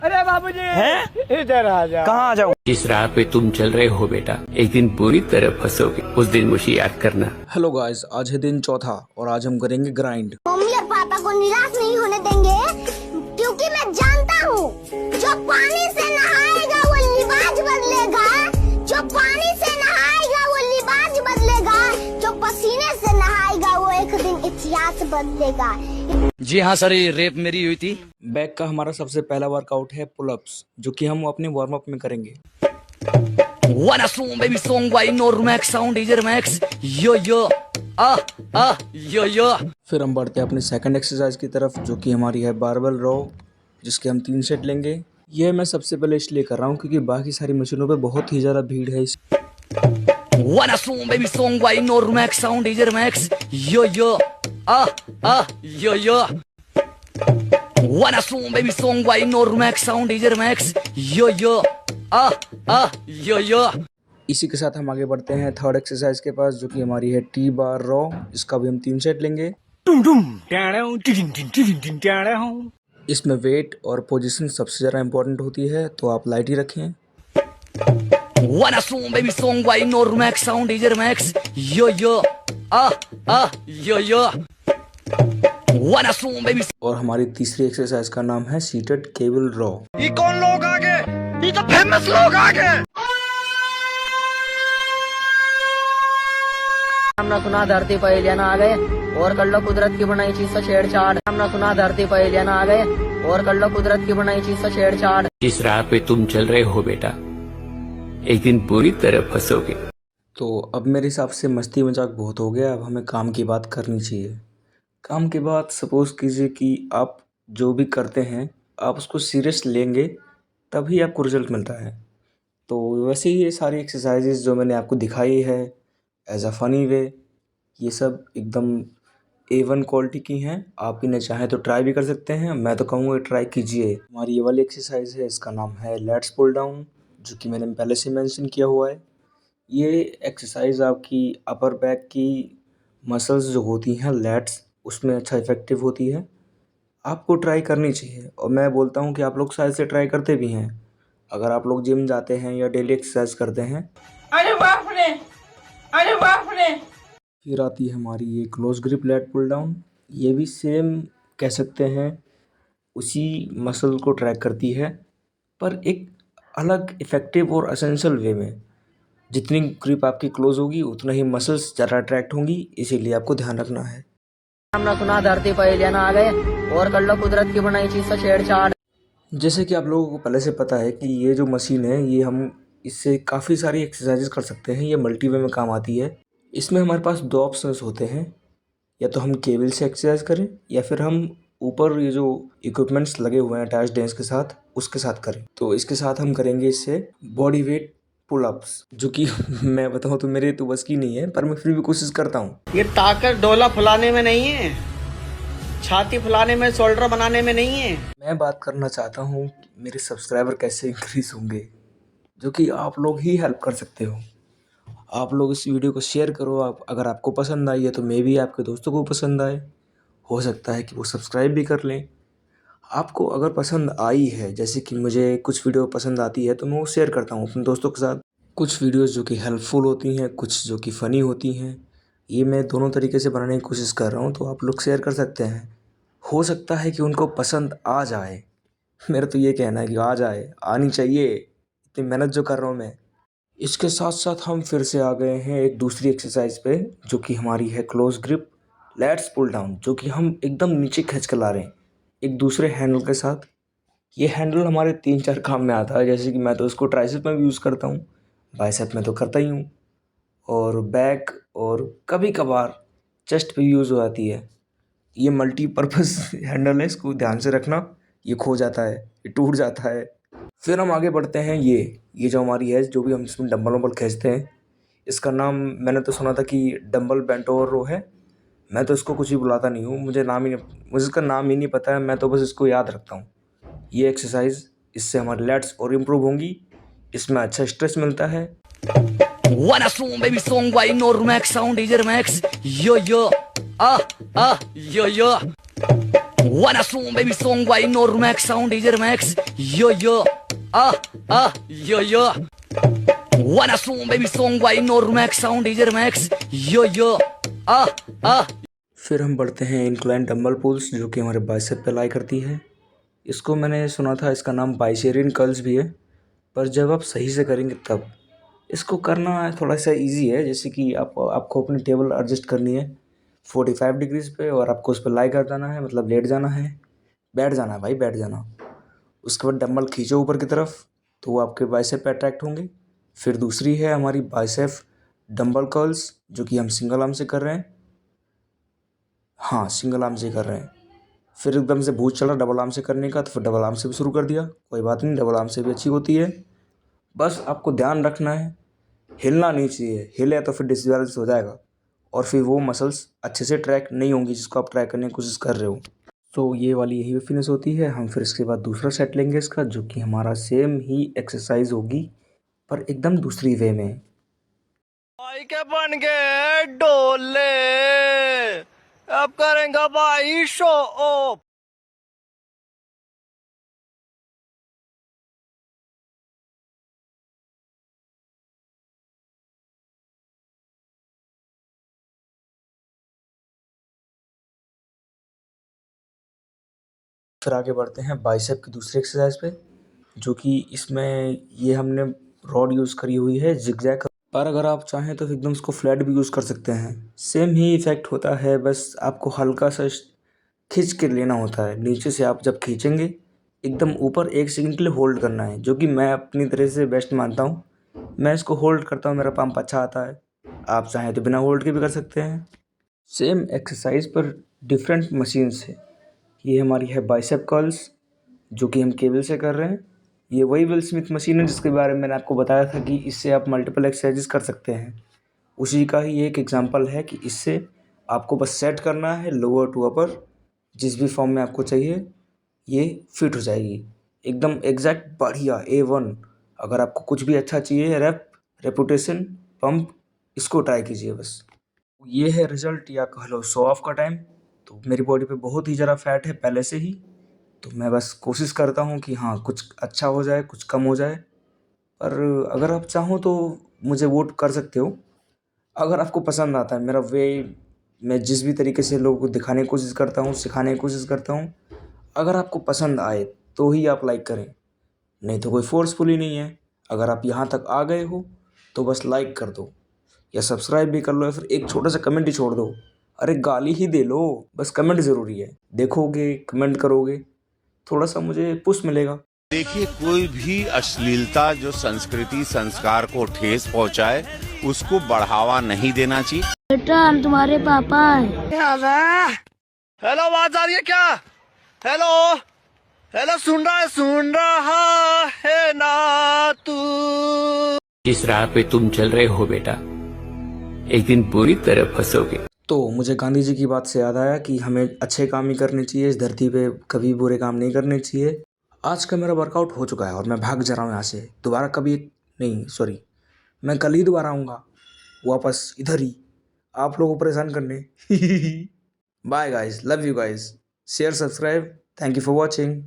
अरे बाबूजी हैं? इधर आ जा। कहाँ आ जाऊँ? जिस राह पे तुम चल रहे हो बेटा, एक दिन बुरी तरह फंसोगे। उस दिन मुझे याद करना। हेलो गाइस, आज है दिन चौथा और आज हम करेंगे ग्राइंड। मम्मी और पापा को निराश नहीं होने देंगे, क्योंकि मैं जानता हूँ जो पानी से नहाएगा वो लिबास बदलेगा, जो पानी से नहाएगा वो लिबास बदलेगा, जो पसीने से नहाएगा वो एक दिन इतिहास बदलेगा। जी हाँ सर, ये रेप मेरी हुई थी। बैक का हमारा सबसे पहला वर्कआउट है पुलअप्स, जो कि हम अपने वार्म अप में करेंगे। Wanna song baby song by Normax sound DJ Max yo yo yo yo। फिर हम बढ़ते हैं अपनी सेकंड एक्सरसाइज की तरफ, जो कि हमारी है बारबेल रो, जिसके हम 3 सेट लेंगे। यह मैं सबसे पहले इसलिए कर रहा हूँ क्योंकि बाकी सारी मशीनों पे बहुत ही ज़्यादा भीड़ है। Wanna song baby song by Normax sound DJ Max yo yo yo। Wanna song baby song by Normax sound DJ Max yo yo। इसी के साथ हम आगे बढ़ते हैं थर्ड एक्सरसाइज के पास, जो कि हमारी है टी बार रो। इसका भी हम 3 सेट लेंगे। इसमें वेट और पोजीशन सबसे ज़्यादा इम्पोर्टेंट होती है, तो आप लाइट ही रखें। Wanna song baby song by Normax sound DJ Max yo yo yo। Wanna song baby। और हमारी तीसरी एक्सरसाइज का नाम है सीटेड केबल रो। ये कौन लोग आ गए? ये तो फेमस लोग आ गए। हमने सुना धरती पर एलियन आ गए और कर लो कुदरत की बनाई चीज से छेड़छाड़। हमने सुना धरती पर एलियन आ गए और कर लो कुदरत की बनाई चीज से छेड़छाड़। जिस राह पे तुम चल रहे हो बेटा, एक दिन बुरी तरह फंसोगे। तो अब मेरे हिसाब से मस्ती मजाक बहुत हो गया, अब हमें काम की बात करनी चाहिए। काम के बाद सपोज़ कीजिए कि आप जो भी करते हैं आप उसको सीरियस लेंगे, तभी आपको रिजल्ट मिलता है। तो वैसे ही ये सारी एक्सरसाइजेज जो मैंने आपको दिखाई है एज अ फ़नी वे, ये सब एकदम A1 क्वालिटी की हैं। आप इन्हें चाहें तो ट्राई भी कर सकते हैं। मैं तो कहूँगा ट्राई कीजिए। हमारी ये वाली एक्सरसाइज है, इसका नाम है लेट्स पुल डाउन, जो कि मैंने पहले से मेंशन किया हुआ है। ये एक्सरसाइज आपकी अपर बैक की मसल्स जो होती हैं लेट्स, उसमें अच्छा इफ़ेक्टिव होती है। आपको ट्राई करनी चाहिए और मैं बोलता हूँ कि आप लोग शायद से ट्राई करते भी हैं। अगर आप लोग जिम जाते हैं या डेली एक्सरसाइज करते हैं। अरे बाप रे, अरे बाप रे। फिर आती है हमारी ये close grip let pull down. ये भी सेम कह सकते हैं, उसी मसल को ट्रैक करती है, पर एक अलग इफ़ेक्टिव और एसेंशियल वे में। जितनी ग्रिप आपकी क्लोज होगी उतना ही मसल्स ज़्यादा अट्रैक्ट होंगी, इसीलिए आपको ध्यान रखना है। हमने सुना धरती पर एलियन आ गए और कर लो कुदरत की बनाई चीज से छेड़छाड़। जैसे कि आप लोगों को पहले से पता है कि ये जो मशीन है, ये हम इससे काफ़ी सारी एक्सरसाइजेस कर सकते हैं। ये मल्टी वे में काम आती है। इसमें हमारे पास 2 ऑप्शंस होते हैं, या तो हम केबल से एक्सरसाइज करें या फिर हम ऊपर ये जो इक्विपमेंट्स लगे हुए हैं अटैच्ड हैं इसके साथ, उसके साथ करें। तो इसके साथ हम करेंगे इससे बॉडी वेट पुलअप्स, जो कि मैं बताऊँ तो मेरे तो बस की नहीं है, पर मैं फिर भी कोशिश करता हूँ। ये ताकत डोला फुलाने में नहीं है, छाती फुलाने में, शोल्डर बनाने में नहीं है। मैं बात करना चाहता हूँ कि मेरे सब्सक्राइबर कैसे इंक्रीज़ होंगे, जो कि आप लोग ही हेल्प कर सकते हो। आप लोग इस वीडियो को शेयर करो। अगर आपको पसंद आई है तो मे भी आपके दोस्तों को पसंद आए, हो सकता है कि वो सब्सक्राइब भी कर लें। आपको अगर पसंद आई है, जैसे कि मुझे कुछ वीडियो पसंद आती है तो मैं वो शेयर करता हूँ अपने दोस्तों के साथ। कुछ वीडियोस जो कि हेल्पफुल होती हैं, कुछ जो कि फ़नी होती हैं, ये मैं दोनों तरीके से बनाने की कोशिश कर रहा हूँ, तो आप लोग शेयर कर सकते हैं। हो सकता है कि उनको पसंद आ जाए। मेरा तो ये कहना है कि आ जाए, आनी चाहिए, इतनी मेहनत जो कर रहा हूँ मैं। इसके साथ साथ हम फिर से आ गए हैं एक दूसरी एक्सरसाइज पे, जो कि हमारी है close grip let's pull down, जो कि हम एकदम नीचे खींच कर ला रहे हैं एक दूसरे हैंडल के साथ। ये हैंडल हमारे 3-4 काम में आता है, जैसे कि मैं तो इसको ट्राइसेप में भी यूज़ करता हूँ, बाइसेप में तो करता ही हूँ, और बैक और कभी कभार चेस्ट पे यूज़ हो जाती है। ये मल्टीपर्पज़ हैंडल है, इसको ध्यान से रखना। ये खो जाता है, ये टूट जाता है। फिर हम आगे बढ़ते हैं। ये जो हमारी है, जो भी हम इसमें डंबल वंबल खींचते हैं, इसका नाम मैंने तो सुना था कि डंबल बेंट ओवर रो है। मैं तो इसको कुछ भी बुलाता नहीं हूँ, मुझे इसका नाम ही नहीं पता है, मैं तो बस इसको याद रखता हूँ। ये एक्सरसाइज, इससे हमारे लेट्स और इम्प्रूव होंगी, इसमें अच्छा स्ट्रेस मिलता है। Wanna song baby song by Normax sound DJ Max yo yo yo yo। Wanna song baby song why no Max sound DJ Max yo yo yo yo Wanna song baby song why no Max sound DJ Max yo yo फिर हम बढ़ते हैं incline dumbbell pools जो कि हमारे bicep पे लाई करती है। इसको मैंने सुना था इसका नाम बाइसेरियन कर्ल्स भी है, पर जब आप सही से करेंगे तब इसको करना थोड़ा सा इजी है। जैसे कि आपको अपनी टेबल एडजस्ट करनी है 45 डिग्रीज पे और आपको उस पर लाई कर जाना है, मतलब लेट जाना है, बैठ जाना है भाई, बैठ जाना। उसके बाद डंबल खींचो ऊपर की तरफ तो वो आपके बाइसेप पे अट्रैक्ट होंगे। फिर दूसरी है हमारी बाइसेप डंबल कर्ल्स जो कि हम सिंगल आर्म से कर रहे हैं। हाँ, सिंगल आर्म से कर रहे हैं। फिर एकदम से भूत चला डबल आर्म से करने का, तो फिर डबल आर्म से भी शुरू कर दिया। कोई बात नहीं, डबल आर्म से भी अच्छी होती है। बस आपको ध्यान रखना है, हिलना नहीं चाहिए। हिले तो फिर डिसबैलेंस हो जाएगा और फिर वो मसल्स अच्छे से ट्रैक नहीं होंगी जिसको आप ट्रैक करने की कोशिश कर रहे हो। तो ये वाली यही फिनिश होती है। हम फिर इसके बाद दूसरा सेट लेंगे इसका, जो कि हमारा सेम ही एक्सरसाइज होगी पर एकदम दूसरी वे में। भाई के बन गए डोले, अब करेंगे भाई शो ऑफ। फिर आगे बढ़ते हैं बाइसेप की दूसरी एक्सरसाइज पे, जो कि इसमें ये हमने रॉड यूज़ करी हुई है जिगजैग, पर अगर आप चाहें तो एकदम इसको फ्लैट भी यूज़ कर सकते हैं। सेम ही इफ़ेक्ट होता है, बस आपको हल्का सा खींच के लेना होता है। नीचे से आप जब खींचेंगे एकदम ऊपर 1 सेकंड के लिए होल्ड करना है, जो कि मैं अपनी तरह से बेस्ट मानता हूँ। मैं इसको होल्ड करता हूँ, मेरा पंप अच्छा आता है। आप चाहें तो बिना होल्ड के भी कर सकते हैं। सेम एक्सरसाइज पर डिफरेंट मशीन्स है। ये हमारी है बाइसेप कर्ल्स जो कि हम केबल से कर रहे हैं। ये वही विल स्मिथ मशीन है जिसके बारे में मैंने आपको बताया था कि इससे आप मल्टीपल एक्सरसाइजेस कर सकते हैं। उसी का ही एक एग्जांपल है कि इससे आपको बस सेट करना है लोअर टू अपर, जिस भी फॉर्म में आपको चाहिए ये फिट हो जाएगी एकदम एग्जैक्ट बढ़िया A1। अगर आपको कुछ भी अच्छा चाहिए, रेपुटेशन, पंप, इसको ट्राई कीजिए बस। ये है रिज़ल्ट या कह लो शो ऑफ का टाइम। तो मेरी बॉडी पे बहुत ही ज़्यादा फैट है पहले से ही, तो मैं बस कोशिश करता हूँ कि हाँ कुछ अच्छा हो जाए, कुछ कम हो जाए। पर अगर आप चाहो तो मुझे वोट कर सकते हो। अगर आपको पसंद आता है मेरा वे, मैं जिस भी तरीके से लोगों को दिखाने की कोशिश करता हूँ, सिखाने की कोशिश करता हूँ, अगर आपको पसंद आए तो ही आप लाइक करें, नहीं तो कोई फोर्सफुली नहीं है। अगर आप यहाँ तक आ गए हो तो बस लाइक कर दो या सब्सक्राइब भी कर लो या फिर एक छोटा सा कमेंट ही छोड़ दो। अरे गाली ही दे लो, बस कमेंट ज़रूरी है। देखोगे, कमेंट करोगे, थोड़ा सा मुझे पुश मिलेगा। देखिए, कोई भी अश्लीलता जो संस्कृति संस्कार को ठेस पहुंचाए उसको बढ़ावा नहीं देना चाहिए। बेटा हम तुम्हारे पापा हैं। हेलो, आवाज आ रही है क्या? हेलो हेलो, सुन रहा है ना तू? जिस राह पे तुम चल रहे हो बेटा, एक दिन पूरी तरह फंसोगे। तो मुझे गांधी जी की बात से याद आया कि हमें अच्छे काम ही करने चाहिए इस धरती पे, कभी बुरे काम नहीं करने चाहिए। आज का मेरा वर्कआउट हो चुका है और मैं भाग जा रहा हूँ यहाँ से। दोबारा कभी नहीं, सॉरी, मैं कल ही दोबारा आऊँगा वापस इधर ही आप लोगों को परेशान करने। Bye guys, love you guys, share, subscribe, thank you for watching.